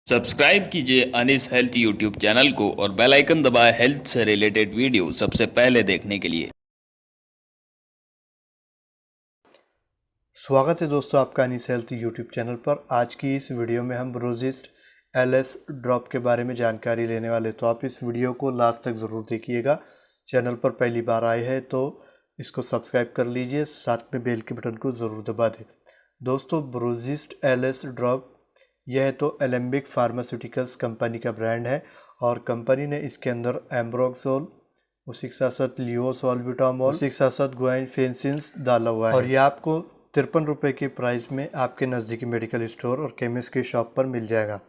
Subscribe कीजिए Anis health YouTube channel को और बेल आइकन दबाएं हेल्थ से रिलेटेड वीडियो सबसे पहले देखने के लिए। स्वागत है दोस्तों आपका अनिस हेल्थ यूट्यूब चैनल पर। आज की इस वीडियो में हम ब्रोजिस्ट एलएस ड्रॉप के बारे में जानकारी लेने वाले, तो आप इस वीडियो को लास्ट तक ज़रूर देखिएगा। चैनल पर पहली बार आए हैं तो इसको सब्सक्राइब कर लीजिए, साथ में बेल के बटन को ज़रूर दबा दें। दोस्तों, ब्रोजिस्ट एलएस ड्रॉप यह तो एलेम्बिक फार्मास्यूटिकल्स कंपनी का ब्रांड है और कंपनी ने इसके अंदर एम्ब्रोक्सोल, उसी के साथ साथ लियोसॉल्बिटामोल, उसी के साथ साथ गुआइनफेंसिन्स डाला हुआ है और यह आपको 53 रुपये की प्राइस में आपके नज़दीकी मेडिकल स्टोर और केमिस्ट की शॉप पर मिल जाएगा।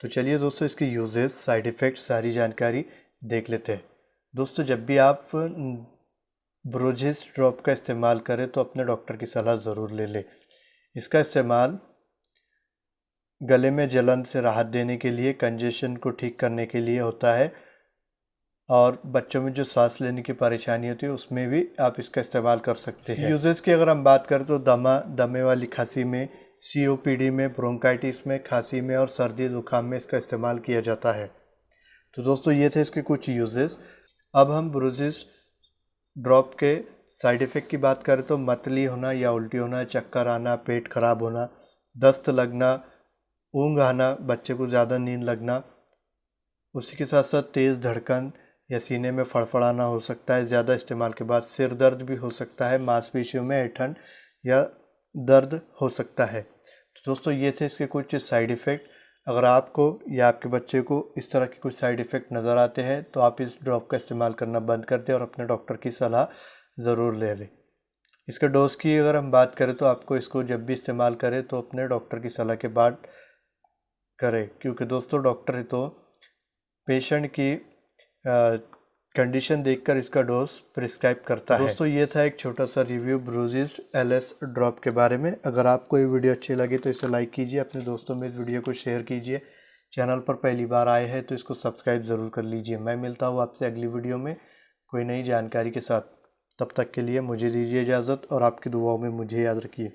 तो चलिए दोस्तों, इसके यूजेस, साइड इफ़ेक्ट्स, सारी जानकारी देख लेते हैं। दोस्तों, जब भी आप ब्रोजिस्ट ड्रॉप का इस्तेमाल करें तो अपने डॉक्टर की सलाह ज़रूर ले लें। इसका इस्तेमाल गले में जलन से राहत देने के लिए, कंजेशन को ठीक करने के लिए होता है और बच्चों में जो सांस लेने की परेशानी होती है उसमें भी आप इसका इस्तेमाल कर सकते हैं। यूजेस की अगर हम बात करें तो दमे वाली खांसी में, सीओपीडी में, ब्रोंकाइटिस में, खांसी में और सर्दी ज़ुकाम में इसका इस्तेमाल किया जाता है। तो दोस्तों, ये थे इसके कुछ यूजेस। अब हम ब्रोजिस्ट ड्रॉप के साइड इफ़ेक्ट की बात करें तो मतली होना या उल्टी होना, चक्कर आना, पेट खराब होना, दस्त लगना, ऊँघ आना, बच्चे को ज़्यादा नींद लगना, उसी के साथ साथ तेज़ धड़कन या सीने में फड़फड़ाना हो सकता है। ज़्यादा इस्तेमाल के बाद सिर दर्द भी हो सकता है, मांसपेशियों में ऐंठन या दर्द हो सकता है। तो दोस्तों, ये थे इसके कुछ साइड इफ़ेक्ट। अगर आपको या आपके बच्चे को इस तरह के कुछ साइड इफ़ेक्ट नज़र आते हैं तो आप इस ड्रॉप का इस्तेमाल करना बंद कर दें और अपने डॉक्टर की सलाह ज़रूर ले लें। इसके डोज की अगर हम बात करें तो आपको इसको जब भी इस्तेमाल करें तो अपने डॉक्टर की सलाह के बाद करें, क्योंकि दोस्तों डॉक्टर ही तो पेशेंट की कंडीशन देखकर इसका डोज प्रिस्क्राइब करता है। दोस्तों, ये था एक छोटा सा रिव्यू ब्रोजिस्ट एलएस ड्रॉप के बारे में। अगर आपको ये वीडियो अच्छी लगी तो इसे लाइक कीजिए, अपने दोस्तों में इस वीडियो को शेयर कीजिए। चैनल पर पहली बार आए हैं तो इसको सब्सक्राइब ज़रूर कर लीजिए। मैं मिलता हूँ आपसे अगली वीडियो में कोई नई जानकारी के साथ। तब तक के लिए मुझे दीजिए इजाज़त और आपकी दुआओं में मुझे याद रखिए।